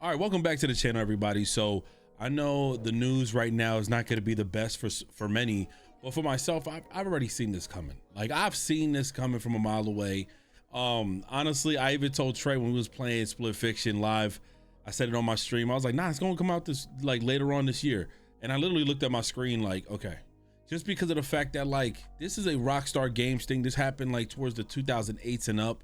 All right, welcome back to the channel, everybody. So I know the news right now is not going to be the best for many, but for myself, I've already seen this coming. Like, I've seen this coming from a mile away. Honestly, I even told Trey when we was playing Split Fiction live, I said it on my stream. I was like, nah, it's gonna come out this like later on this year. And I literally looked at my screen like, okay, just because of the fact that like this is a Rockstar Games thing. This happened like towards the 2008s and up.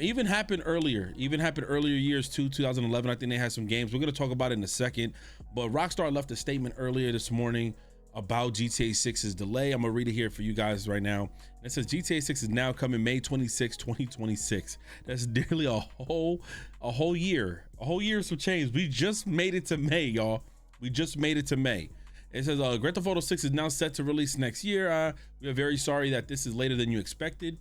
Even happened earlier years too. 2011, I think they had some games. We're going to talk about it in a second, but Rockstar left a statement earlier this morning about GTA 6's delay. I'm gonna read it here for you guys right now. It says GTA 6 is now coming May 26, 2026. That's nearly a whole year of some change. We just made it to May, y'all. We just made it to May. It says Grand Theft Auto 6 is now set to release next year. We are very sorry that this is later than you expected.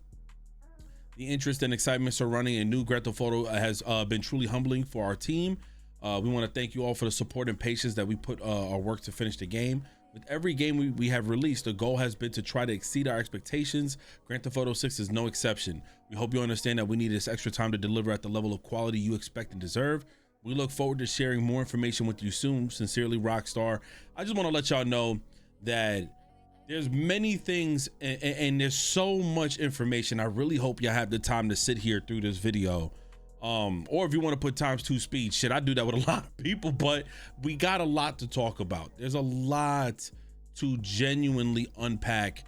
The interest and excitement surrounding a new Grand Theft Auto has been truly humbling for our team. We want to thank you all for the support and patience that we put our work to finish the game. With every game we have released, the goal has been to try to exceed our expectations. Grand Theft Auto 6 is no exception. We hope you understand that we need this extra time to deliver at the level of quality you expect and deserve. We look forward to sharing more information with you soon. Sincerely, Rockstar. I just want to let y'all know that there's many things and there's so much information. I really hope y'all have the time to sit here through this video. Or if you want to put ×2 speed, shit, I do that with a lot of people, but we got a lot to talk about. There's a lot to genuinely unpack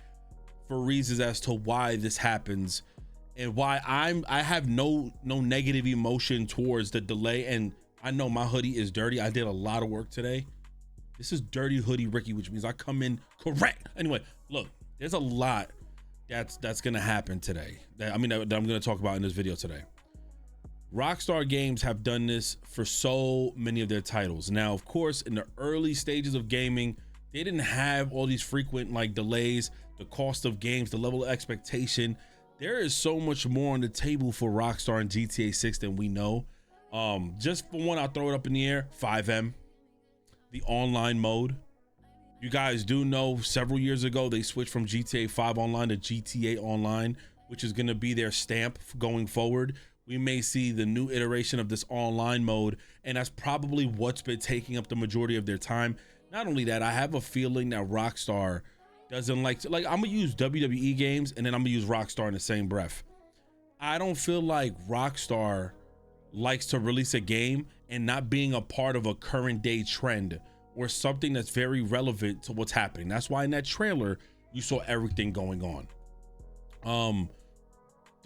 for reasons as to why this happens and why I have no negative emotion towards the delay. And I know my hoodie is dirty. I did a lot of work today. This is Dirty Hoodie Ricky, which means I come in correct. Anyway, look, there's a lot that's gonna happen today. That I'm gonna talk about in this video today. Rockstar Games have done this for so many of their titles. Now, of course, in the early stages of gaming, they didn't have all these frequent like delays, the cost of games, the level of expectation. There is so much more on the table for Rockstar and GTA 6 than we know. Just for one, I'll throw it up in the air. 5M. The online mode. You guys do know several years ago they switched from GTA 5 Online to GTA Online, which is going to be their stamp going forward. We may see the new iteration of this online mode, and that's probably what's been taking up the majority of their time. Not only that, I have a feeling that Rockstar doesn't like I'm gonna use WWE games and then I'm gonna use Rockstar in the same breath. I don't feel like Rockstar likes to release a game and not being a part of a current day trend or something that's very relevant to what's happening. That's why in that trailer you saw everything going on.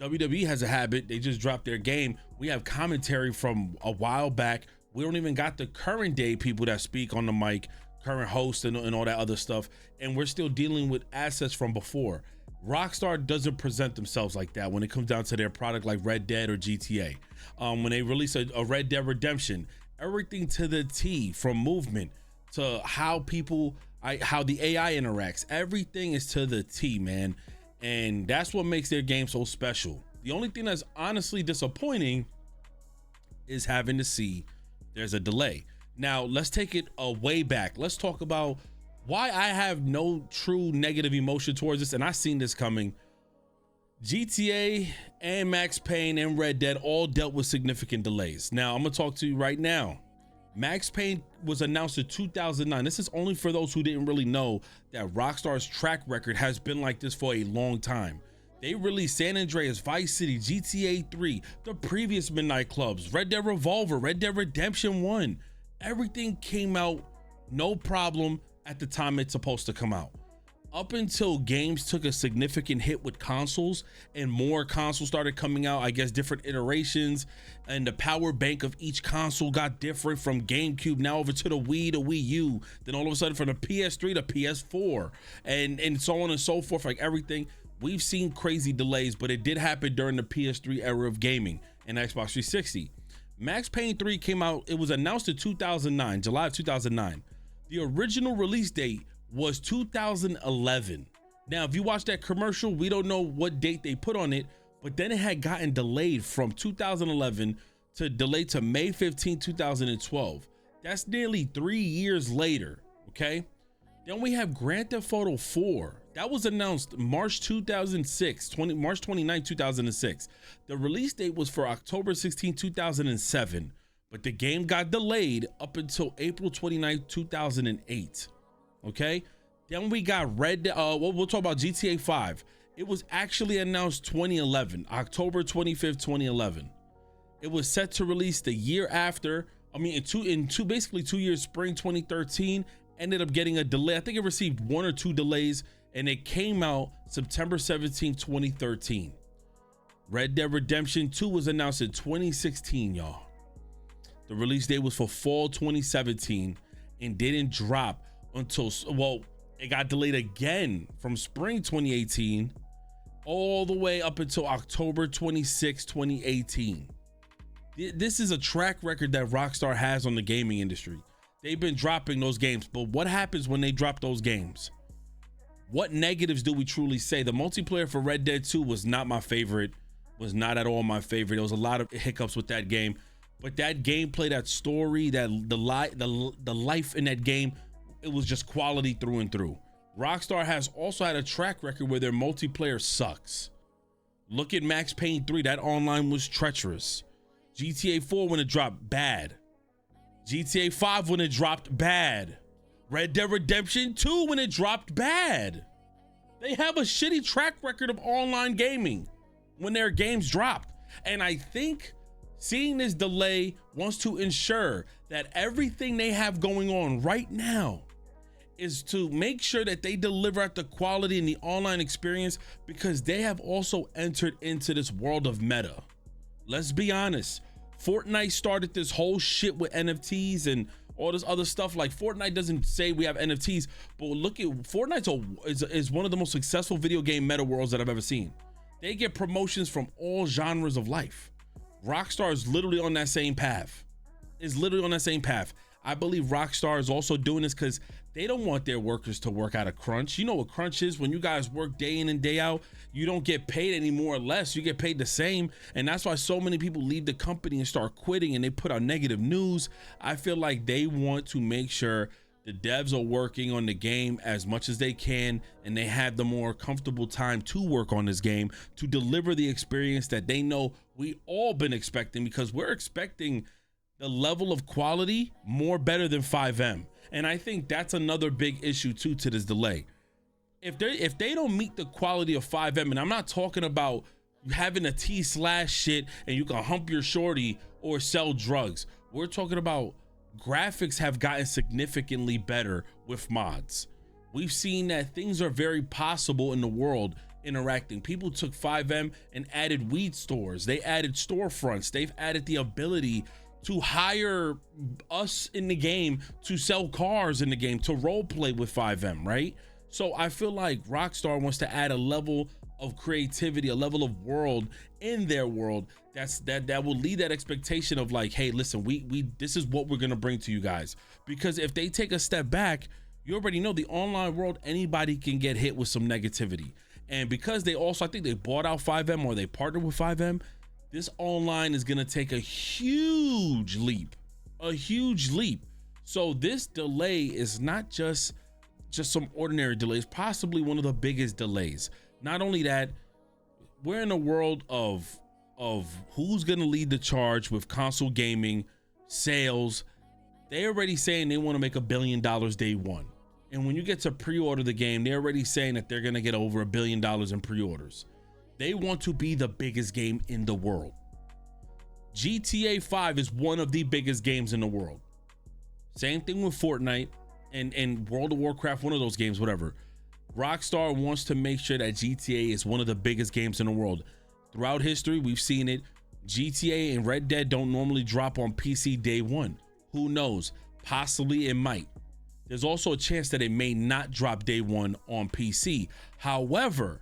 WWE has a habit. They just dropped their game. We have commentary from a while back. We don't even got the current day people that speak on the mic, current hosts and all that other stuff, and we're still dealing with assets from before. Rockstar doesn't present themselves like that when it comes down to their product like Red Dead or GTA. When they release a Red Dead Redemption, everything to the T, from movement to how how the AI interacts, everything is to the T, man. And that's what makes their game so special. The only thing that's honestly disappointing is having to see there's a delay. Now let's take it way back. Let's talk about why I have no true negative emotion towards this, and I seen this coming. GTA and Max Payne and Red Dead all dealt with significant delays. Now I'm gonna talk to you right now. Max Payne was announced in 2009. This is only for those who didn't really know that Rockstar's track record has been like this for a long time. They released San Andreas, Vice City, GTA 3, the previous Midnight Clubs, Red Dead Revolver, Red Dead Redemption 1. Everything came out no problem at the time it's supposed to come out. Up until games took a significant hit with consoles and more consoles started coming out, I guess different iterations, and the power bank of each console got different, from GameCube now over to the Wii to Wii U, then all of a sudden from the PS3 to PS4, and so on and so forth. Like everything, we've seen crazy delays, but it did happen during the PS3 era of gaming and Xbox 360. Max Payne 3 came out, it was announced in 2009, July of 2009. The original release date was 2011. Now, if you watch that commercial, we don't know what date they put on it, but then it had gotten delayed from 2011 to May 15, 2012. That's nearly 3 years later, okay? Then we have Grand Theft Auto 4. That was announced March 2006, March 29, 2006. The release date was for October 16, 2007. but the game got delayed up until April 29th, 2008. Okay, then we got we'll talk about GTA 5. It was actually announced 2011, October 25th, 2011. It was set to release the year after. I mean, basically 2 years, spring 2013. Ended up getting a delay. I think it received 1 or 2 delays, and it came out September 17th, 2013. Red Dead Redemption 2 was announced in 2016, y'all. The release date was for fall 2017 and didn't drop until, well, it got delayed again from spring 2018 all the way up until October 26, 2018. This is a track record that Rockstar has on the gaming industry. They've been dropping those games, but what happens when they drop those games? What negatives do we truly say? The multiplayer for Red Dead 2 was not my favorite, was not at all my favorite. There was a lot of hiccups with that game, but that gameplay, that story, that the life in that game, it was just quality through and through. Rockstar has also had a track record where their multiplayer sucks. Look at Max Payne 3, that online was treacherous. GTA 4 when it dropped, bad. GTA 5 when it dropped, bad. Red Dead Redemption 2 when it dropped, bad. They have a shitty track record of online gaming when their games dropped. And I think seeing this delay wants to ensure that everything they have going on right now is to make sure that they deliver at the quality in the online experience, because they have also entered into this world of meta. Let's be honest. Fortnite started this whole shit with NFTs and all this other stuff. Like, Fortnite doesn't say we have NFTs, but look at Fortnite is one of the most successful video game meta worlds that I've ever seen. They get promotions from all genres of life. Rockstar is literally on that same path. I believe Rockstar is also doing this because they don't want their workers to work out a crunch. You know what crunch is? When you guys work day in and day out, you don't get paid any more or less. You get paid the same. And that's why so many people leave the company and start quitting, and they put out negative news. I feel like they want to make sure the devs are working on the game as much as they can, and they have the more comfortable time to work on this game to deliver the experience that they know we all been expecting, because we're expecting the level of quality more better than 5M. And I think that's another big issue too to this delay. If they don't meet the quality of 5M, and I'm not talking about having a T/slash shit and you can hump your shorty or sell drugs. We're talking about graphics have gotten significantly better with mods. We've seen that things are very possible in the world interacting. People took 5M and added weed stores. They added storefronts. They've added the ability to hire us in the game, to sell cars in the game, to role play with 5M, right? So I feel like Rockstar wants to add a level of creativity, a level of world in their world that will lead that expectation of like, hey, listen, we this is what we're gonna bring to you guys. Because if they take a step back, you already know the online world, anybody can get hit with some negativity. And because they also, I think they bought out 5M, or they partnered with 5M, this online is gonna take a huge leap. So this delay is not just some ordinary delays, possibly one of the biggest delays. Not only that, we're in a world of who's gonna lead the charge with console gaming sales. They already saying they want to make $1 billion day one. And when you get to pre-order the game, they're already saying that they're gonna get over $1 billion in pre-orders. They want to be the biggest game in the world. GTA 5 is one of the biggest games in the world. Same thing with Fortnite and World of Warcraft, one of those games, whatever. Rockstar wants to make sure that GTA is one of the biggest games in the world. Throughout history, we've seen it. GTA and Red Dead don't normally drop on PC day one. Who knows? Possibly it might. There's also a chance that it may not drop day one on PC. However,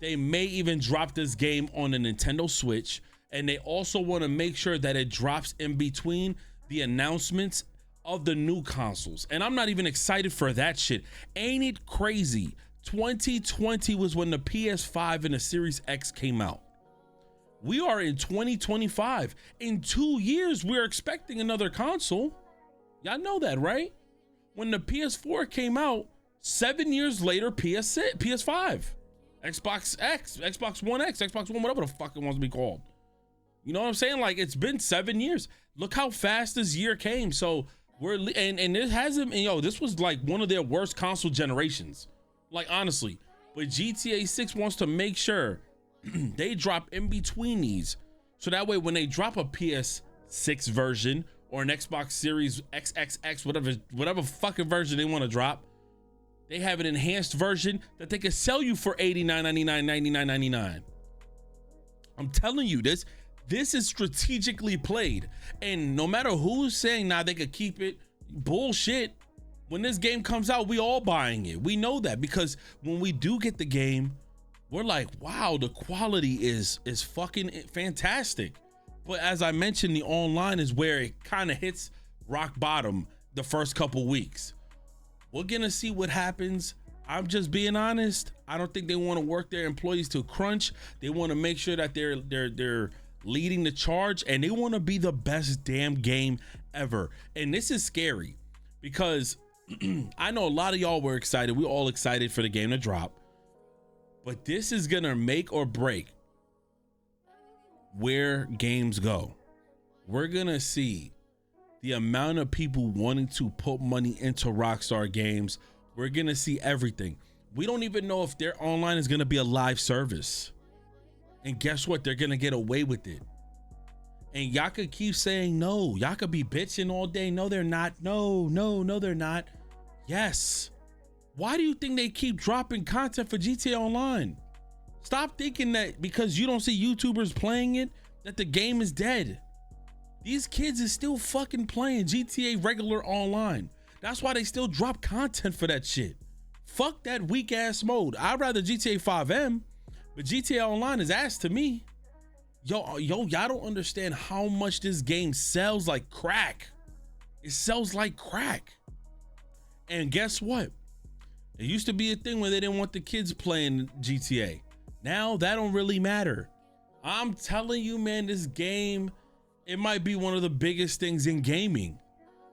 they may even drop this game on a Nintendo Switch, and they also want to make sure that it drops in between the announcements of the new consoles. And I'm not even excited for that shit. Ain't it crazy? 2020 was when the PS5 and the Series X came out. We are in 2025. In 2 years, we're expecting another console. Y'all know that, right? When the PS4 came out, 7 years later, PS5, Xbox X, Xbox One X, Xbox One, whatever the fuck it wants to be called. You know what I'm saying? Like, it's been 7 years. Look how fast this year came. So and it hasn't, this was like one of their worst console generations. Like, honestly. But GTA 6 wants to make sure they drop in between these. So that way, when they drop a PS6 version or an Xbox Series XXX, whatever fucking version they want to drop, they have an enhanced version that they can sell you for $89.99, $99.99. I'm telling you, this is strategically played. And no matter who's saying now they could keep it, bullshit. When this game comes out, we all buying it. We know that, because when we do get the game, we're like, wow, the quality is fucking fantastic. But as I mentioned, the online is where it kind of hits rock bottom the first couple weeks. We're gonna see what happens. I'm just being honest. I don't think they want to work their employees to crunch. They want to make sure that they're leading the charge, and they want to be the best damn game ever. And this is scary, because I know a lot of y'all were excited. We're all excited for the game to drop. But this is gonna make or break where games go. We're gonna see the amount of people wanting to put money into Rockstar games. We're gonna see everything. We don't even know if their online is gonna be a live service. And guess what? They're gonna get away with it. And y'all could keep saying no. Y'all could be bitching all day. No, they're not. No, they're not. Yes. Why do you think they keep dropping content for GTA Online? Stop thinking that because you don't see YouTubers playing it, that the game is dead. These kids is still fucking playing GTA regular online. That's why they still drop content for that shit. Fuck that weak ass mode. I'd rather GTA 5M, but GTA Online is ass to me. Yo, y'all don't understand how much this game sells like crack. It sells like crack. And guess what? It used to be a thing where they didn't want the kids playing GTA. Now that don't really matter. I'm telling you, man, this game, it might be one of the biggest things in gaming,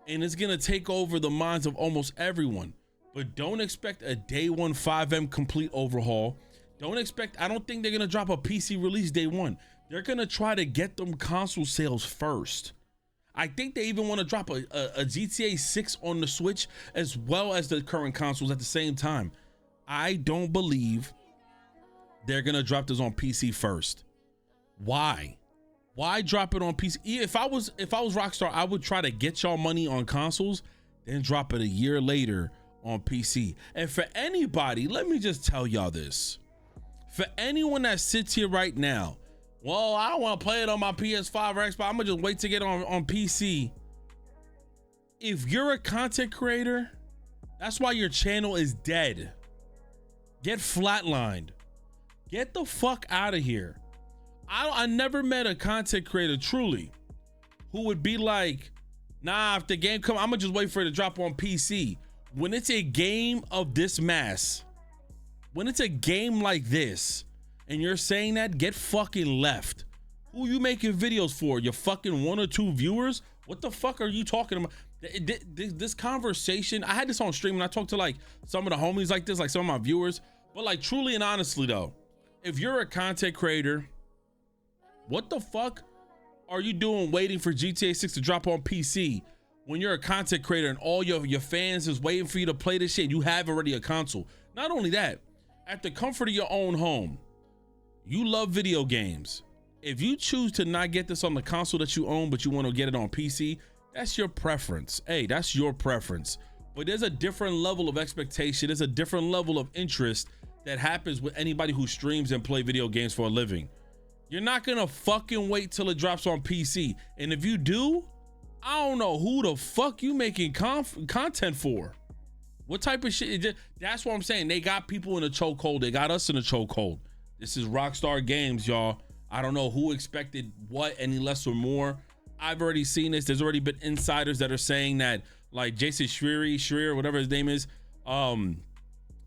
and it's gonna take over the minds of almost everyone. But don't expect a day one 5M complete overhaul. I don't think they're gonna drop a PC release day one. They're gonna try to get them console sales first. I think they even want to drop a GTA 6 on the Switch as well as the current consoles at the same time. I don't believe they're gonna drop this on PC first. Why drop it on PC? If I was Rockstar, I would try to get y'all money on consoles, then drop it a year later on PC. And for anybody, let me just tell y'all this. For anyone that sits here right now, well, I don't want to play it on my PS5 or Xbox, I'm gonna just wait to get on PC. If you're a content creator, that's why your channel is dead. Get flatlined. Get the fuck out of here. I never met a content creator truly who would be like, nah, if the game come, I'm gonna just wait for it to drop on PC. When it's a game of this mass, when it's a game like this, and you're saying that, get fucking left. Who you making videos for? Your fucking 1 or 2 viewers? What the fuck are you talking about? This conversation, I had this on stream and I talked to like some of the homies like this, like some of my viewers, but like truly and honestly though, if you're a content creator, what the fuck are you doing waiting for GTA 6 to drop on PC when you're a content creator and all your fans is waiting for you to play this shit? You have already a console. Not only that, at the comfort of your own home, you love video games. If you choose to not get this on the console that you own, but you want to get it on PC, that's your preference. Hey, that's your preference. But there's a different level of expectation. There's a different level of interest that happens with anybody who streams and play video games for a living. You're not gonna fucking wait till it drops on PC. And if you do, I don't know who the fuck you making content for. What type of shit? That's what I'm saying. They got people in a chokehold. They got us in a chokehold. This is Rockstar Games, y'all. I don't know who expected what, any less or more. I've already seen this. There's already been insiders that are saying that, like Jason Schreier, whatever his name is,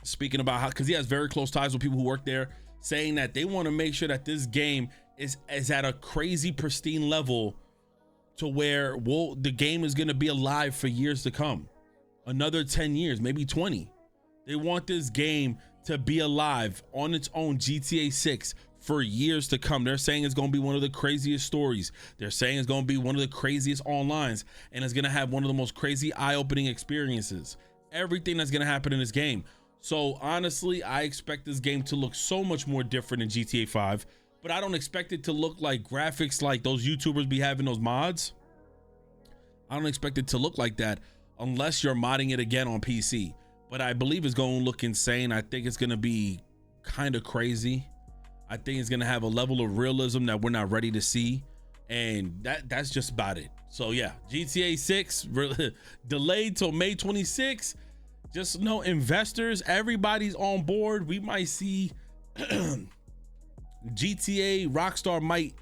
speaking about how, because he has very close ties with people who work there, saying that they want to make sure that this game is at a crazy pristine level to where the game is going to be alive for years to come. Another 10 years, maybe 20. They want this game to be alive on its own, GTA 6, for years to come. They're saying it's going to be one of the craziest stories. They're saying it's going to be one of the craziest onlines, and it's going to have one of the most crazy eye-opening experiences. Everything that's going to happen in this game. So honestly, I expect this game to look so much more different than GTA 5, but I don't expect it to look like graphics like those YouTubers be having those mods. I don't expect it to look like that unless you're modding it again on PC. But I believe it's going to look insane. I think it's going to be kind of crazy. I think it's going to have a level of realism that we're not ready to see. And that's just about it. So yeah, GTA 6 delayed till May 26th. Just know, investors, everybody's on board. We might see GTA Rockstar might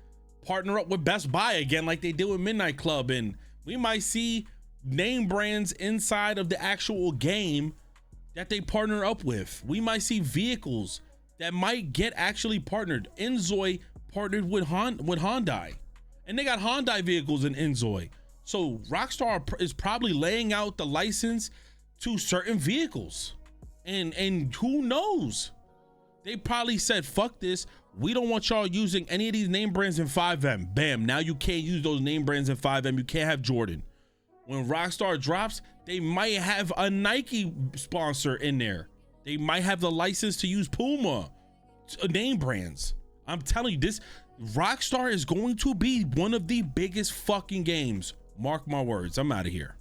partner up with Best Buy again like they did with Midnight Club, and we might see name brands inside of the actual game that they partner up with. We might see vehicles that might get actually partnered. Enzoy partnered with Hyundai, and they got Hyundai vehicles in Enzoy. So Rockstar is probably laying out the license to certain vehicles, and who knows, they probably said, fuck this, we don't want y'all using any of these name brands in 5M. Bam, now you can't use those name brands in 5M. You can't have Jordan. When Rockstar drops, they might have a Nike sponsor in there. They might have the license to use Puma name brands. I'm telling you, this Rockstar is going to be one of the biggest fucking games. Mark my words. I'm out of here.